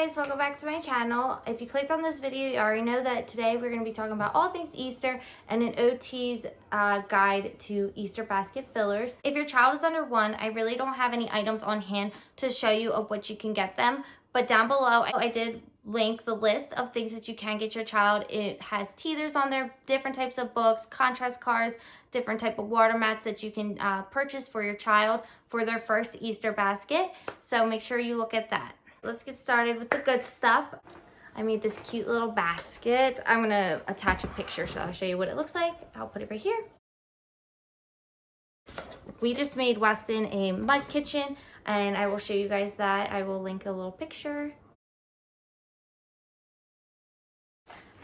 guys, welcome back to my channel. If you clicked on this video, you already know that today we're going to be talking about all things Easter and an OT's guide to Easter basket fillers. If your child is under 1, I really don't have any items on hand to show you of what you can get them, but down below I did link the list of things that you can get your child. It has teethers on there, different types of books, contrast cards, different type of water mats that you can purchase for your child for their first Easter basket. So make sure you look at that. Let's get started with the good stuff. I made this cute little basket. I'm gonna attach a picture so I'll show you what it looks like. I'll put it right here. We just made Weston a mud kitchen and I will show you guys that. I will link a little picture.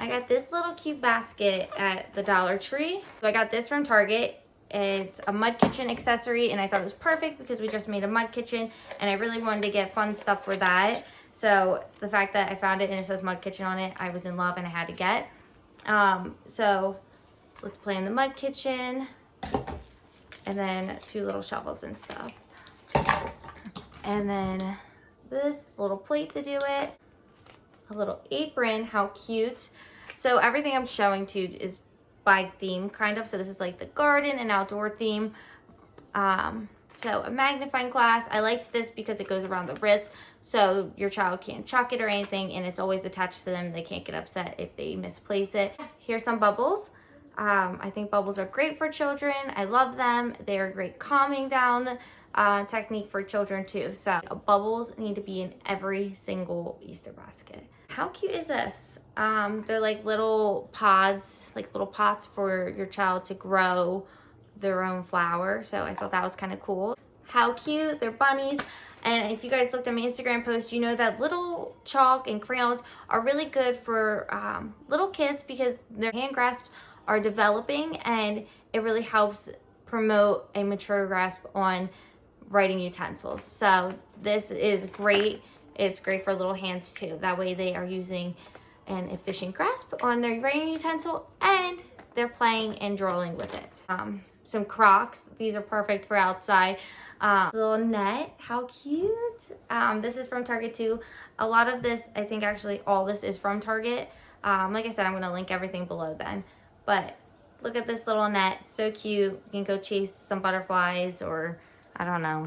I got this little cute basket at the Dollar Tree. So I got this from Target. It's a mud kitchen accessory and I thought it was perfect because we just made a mud kitchen and I really wanted to get fun stuff for that. So the fact that I found it and it says mud kitchen on it, I was in love and I had to get. So let's play in the mud kitchen and then 2 little shovels and stuff. And then this little plate to do it. A little apron, how cute. So everything I'm showing to you is by theme kind of. So this is like the garden and outdoor theme. So a magnifying glass. I liked this because it goes around the wrist so your child can't chuck it or anything and it's always attached to them. They can't get upset if they misplace it. Here's some bubbles. I think bubbles are great for children. I love them. They're a great calming down technique for children too. So bubbles need to be in every single Easter basket. How cute is this? They're like little pods, like little pots for your child to grow their own flower. So I thought that was kind of cool. How cute, they're bunnies. And if you guys looked at my Instagram post, you know that little chalk and crayons are really good for little kids because their hand grasps are developing and it really helps promote a mature grasp on writing utensils. So this is great. It's great for little hands too. That way they are using an efficient grasp on their writing utensil and they're playing and drawing with it. Some Crocs. These are perfect for outside. Little net. How cute. This is from Target too. A lot of this, I think actually all this is from Target. Like I said, I'm going to link everything below then. But look at this little net. So cute. You can go chase some butterflies or I don't know.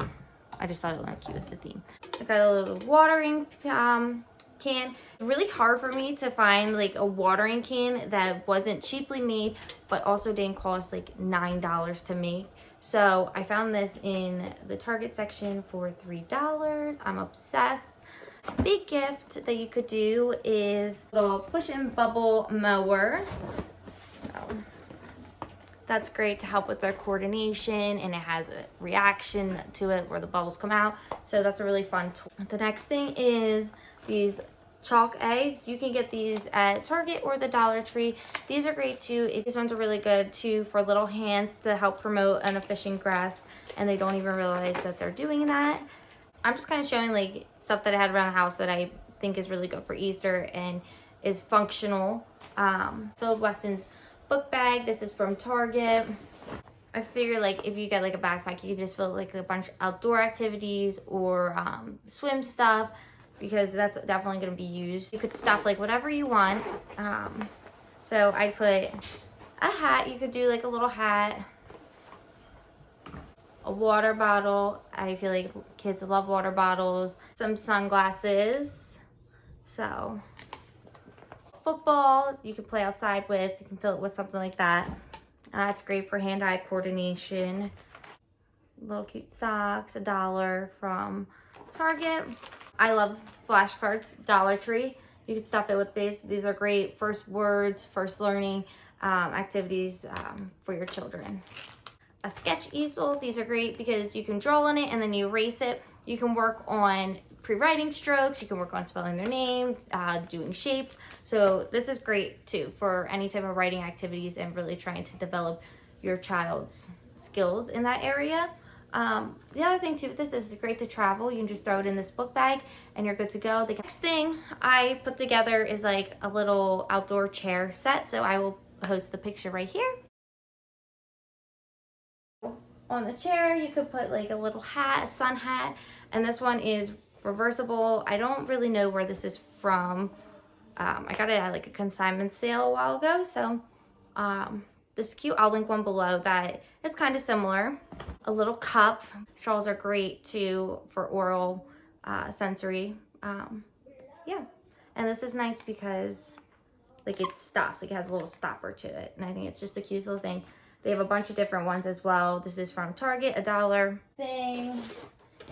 I just thought it looked cute with the theme. I got a little watering can. It's really hard for me to find like a watering can that wasn't cheaply made but also didn't cost like $9 to make. So I found this in the Target section for $3. I'm obsessed. Big gift that you could do is a little push and bubble mower. So that's great to help with their coordination and it has a reaction to it where the bubbles come out. So that's a really fun tool. The next thing is these chalk eggs. You can get these at Target or the Dollar Tree. These are great too. These ones are really good too for little hands to help promote an efficient grasp and they don't even realize that they're doing that. I'm just kind of showing like stuff that I had around the house that I think is really good for Easter and is functional. Filled Weston's book bag. This is from Target. I figure like if you get like a backpack, you can just fill like a bunch of outdoor activities or swim stuff because that's definitely going to be used. You could stuff like whatever you want. So I put a hat. You could do like a little hat, a water bottle. I feel like kids love water bottles. Some sunglasses. So football you can play outside with. You can fill it with something like that. It's great for hand-eye coordination. Little cute socks, $1 from Target. I love flashcards, Dollar Tree. You can stuff it with these. These are great first words, first learning activities for your children. A sketch easel. These are great because you can draw on it and then you erase it. You can work on pre-writing strokes. You can work on spelling their name, doing shapes. So this is great too for any type of writing activities and really trying to develop your child's skills in that area. The other thing too with this is it's great to travel. You can just throw it in this book bag and you're good to go. The next thing I put together is like a little outdoor chair set. So I will post the picture right here. On the chair you could put like a little hat, a sun hat, and this one is reversible. I don't really know where this is from. I got it at like a consignment sale a while ago. So this is cute. I'll link one below that it's kind of similar. A little cup. Straws are great too for oral sensory. Yeah. And this is nice because like it's stuffed. Like it has a little stopper to it. And I think it's just a cute little thing. They have a bunch of different ones as well. This is from Target, $1. Thing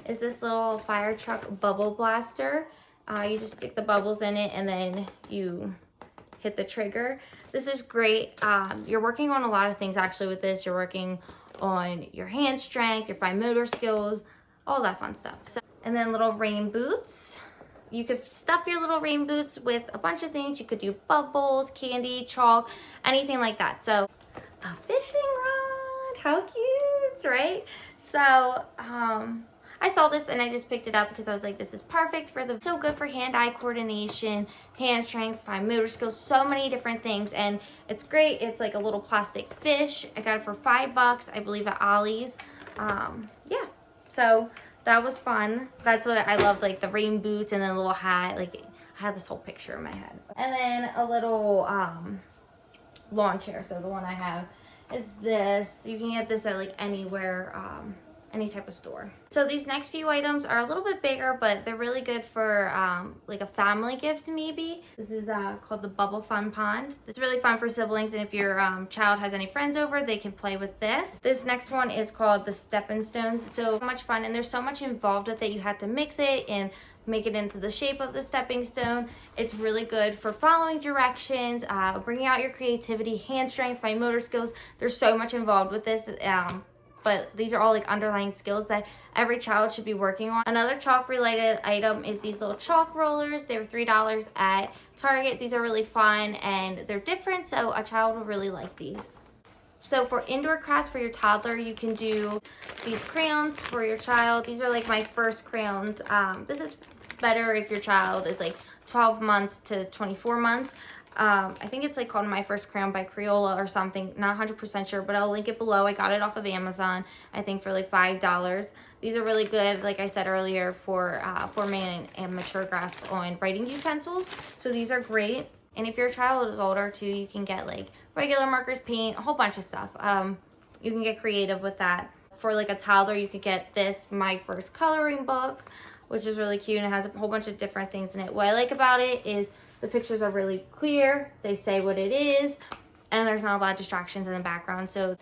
is this little fire truck bubble blaster. You just stick the bubbles in it and then you hit the trigger. This is great. You're working on a lot of things actually with this. You're working on your hand strength, your fine motor skills, all that fun stuff. So, and then little rain boots. You could stuff your little rain boots with a bunch of things. You could do bubbles, candy, chalk, anything like that. So a fishing rod, how cute, right? So I saw this and I just picked it up because I was like, this is perfect for so good for hand-eye coordination, hand strength, fine motor skills, so many different things. And it's great. It's like a little plastic fish. I got it for $5, I believe, at Ollie's. Yeah, so that was fun. That's what I loved, like the rain boots and then a little hat. Like I had this whole picture in my head. And then a little lawn chair. So the one I have is this. You can get this at like anywhere, any type of store. So these next few items are a little bit bigger, but they're really good for like a family gift maybe. This is called the Bubble Fun Pond. It's really fun for siblings, and if your child has any friends over, they can play with this. This next one is called the Stepping Stones. So much fun, and there's so much involved with it. You have to mix it and make it into the shape of the stepping stone. It's really good for following directions, bringing out your creativity, hand strength, fine motor skills. There's so much involved with this. But these are all like underlying skills that every child should be working on. Another chalk related item is these little chalk rollers. They were $3 at Target. These are really fun and they're different, so a child will really like these. So for indoor crafts for your toddler, you can do these crayons for your child. These are like my first crayons. This is better if your child is like 12 months to 24 months. I think it's like called My First Crayon by Crayola or something. Not 100% sure, but I'll link it below. I got it off of Amazon, I think for like $5. These are really good, like I said earlier, for forming a mature grasp on writing utensils. So these are great. And if your child is older too, you can get like regular markers, paint, a whole bunch of stuff. You can get creative with that. For like a toddler, you could get this My First Coloring Book, which is really cute and it has a whole bunch of different things in it. What I like about it is the pictures are really clear. They say what it is, and there's not a lot of distractions in the background. So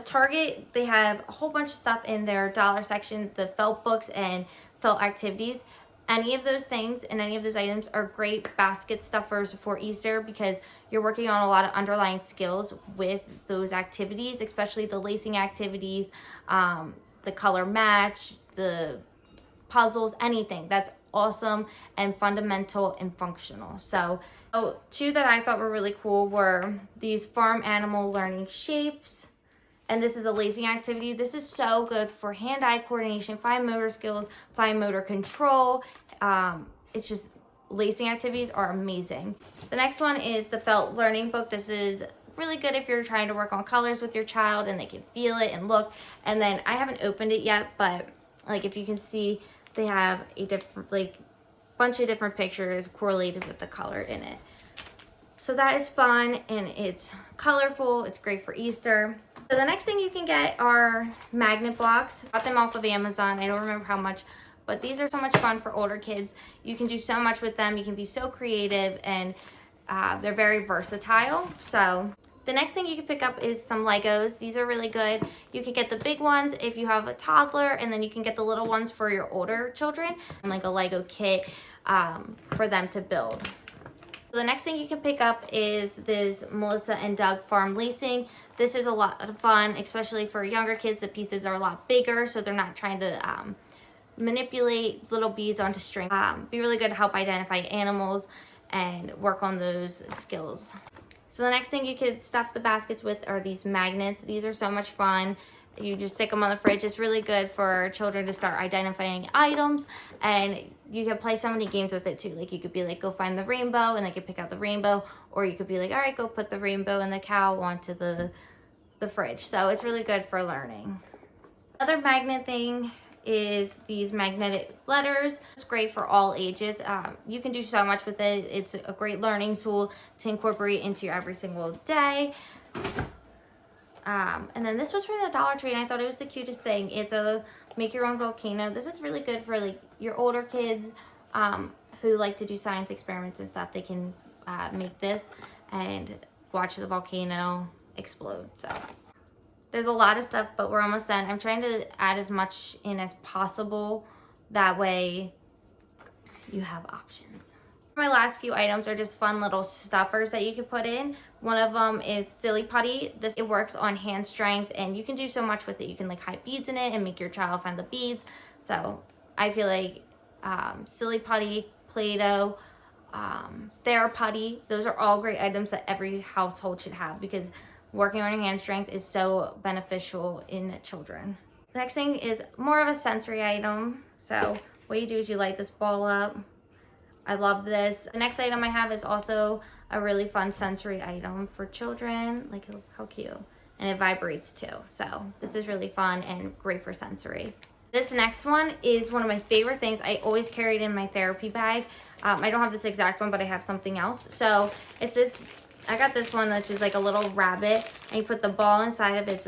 Target, they have a whole bunch of stuff in their dollar section, the felt books and felt activities. Any of those things and any of those items are great basket stuffers for Easter because you're working on a lot of underlying skills with those activities, especially the lacing activities, the color match, the puzzles, anything. That's awesome and fundamental and functional. So two that I thought were really cool were these farm animal learning shapes, and this is a lacing activity. This is so good for hand-eye coordination, fine motor skills, fine motor control. It's just, lacing activities are amazing. The next one is the felt learning book. This is really good if you're trying to work on colors with your child and they can feel it and look. And then I haven't opened it yet, but like if you can see, they have a different, like, bunch of different pictures correlated with the color in it. So that is fun and it's colorful. It's great for Easter. So the next thing you can get are magnet blocks. Got them off of Amazon. I don't remember how much, but these are so much fun for older kids. You can do so much with them. You can be so creative and they're very versatile. So the next thing you can pick up is some Legos. These are really good. You can get the big ones if you have a toddler, and then you can get the little ones for your older children, and like a Lego kit for them to build. The next thing you can pick up is this Melissa and Doug Farm Lacing. This is a lot of fun, especially for younger kids. The pieces are a lot bigger, so they're not trying to manipulate little beads onto string. Be really good to help identify animals and work on those skills. So the next thing you could stuff the baskets with are these magnets. These are so much fun. You just stick them on the fridge. It's really good for children to start identifying items, and you can play so many games with it too. Like you could be like, go find the rainbow, and they could pick out the rainbow, or you could be like, all right, go put the rainbow and the cow onto the fridge. So it's really good for learning. Another magnet thing is these magnetic letters. It's great for all ages. You can do so much with it. It's a great learning tool to incorporate into your every single day. And then this was from the Dollar Tree, and I thought it was the cutest thing. It's a make your own volcano. This is really good for like your older kids who like to do science experiments and stuff. They can make this and watch the volcano explode. So there's a lot of stuff, but we're almost done. I'm trying to add as much in as possible. That way you have options. My last few items are just fun little stuffers that you can put in. One of them is Silly Putty. It works on hand strength, and you can do so much with it. You can like hide beads in it and make your child find the beads. So I feel like Silly Putty, Play-Doh, Theraputty, those are all great items that every household should have because working on your hand strength is so beneficial in children. The next thing is more of a sensory item. So what you do is you light this ball up. I love this. The next item I have is also a really fun sensory item for children. Like, how cute. And it vibrates too. So this is really fun and great for sensory. This next one is one of my favorite things. I always carry it in my therapy bag. I don't have this exact one, but I have something else. So it's this, I got this one that's just like a little rabbit, and you put the ball inside of its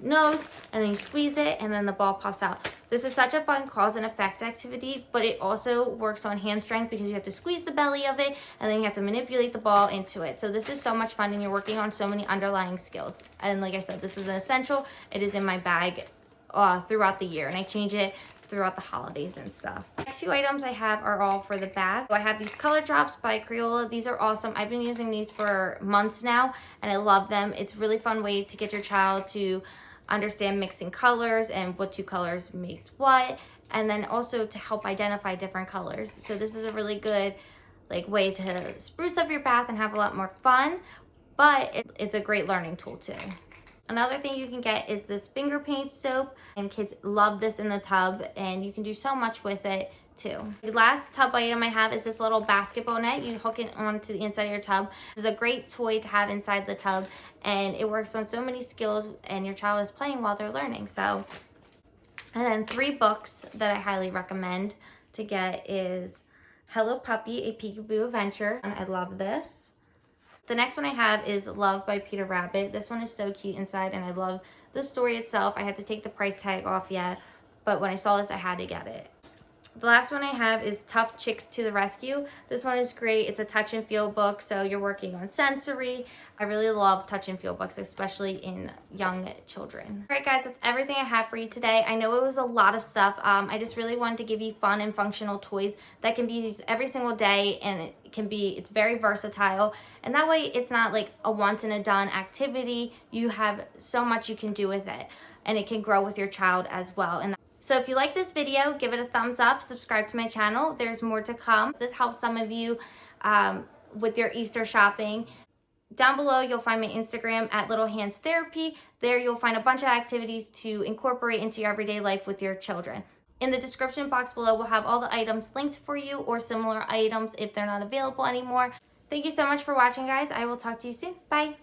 nose, and then you squeeze it, and then the ball pops out. This is such a fun cause and effect activity, but it also works on hand strength because you have to squeeze the belly of it, and then you have to manipulate the ball into it. So this is so much fun, and you're working on so many underlying skills. And like I said, this is an essential. It is in my bag throughout the year, and I change it throughout the holidays and stuff. Next few items I have are all for the bath. So I have these color drops by Crayola. These are awesome. I've been using these for months now, and I love them. It's a really fun way to get your child to understand mixing colors and what two colors makes what, and then also to help identify different colors. So this is a really good like way to spruce up your bath and have a lot more fun, but it's a great learning tool too. Another thing you can get is this finger paint soap, and kids love this in the tub, and you can do so much with it too. The last tub item I have is this little basketball net. You hook it onto the inside of your tub. It's a great toy to have inside the tub, and it works on so many skills, and your child is playing while they're learning. So, and then 3 books that I highly recommend to get is Hello Puppy, A Peekaboo Adventure, and I love this. The next one I have is Love by Peter Rabbit. This one is so cute inside, and I love the story itself. I had to take the price tag off yet, but when I saw this, I had to get it. The last one I have is Tough Chicks to the Rescue. This one is great. It's a touch and feel book, so you're working on sensory. I really love touch and feel books, especially in young children. All right, guys, that's everything I have for you today. I know it was a lot of stuff. I just really wanted to give you fun and functional toys that can be used every single day, and it's very versatile. And that way, it's not like a once and a done activity. You have so much you can do with it, and it can grow with your child as well. And so if you like this video, give it a thumbs up, subscribe to my channel. There's more to come. This helps some of you with your Easter shopping. Down below, you'll find my Instagram at Little Hands Therapy. There you'll find a bunch of activities to incorporate into your everyday life with your children. In the description box below, we'll have all the items linked for you, or similar items if they're not available anymore. Thank you so much for watching, guys. I will talk to you soon. Bye.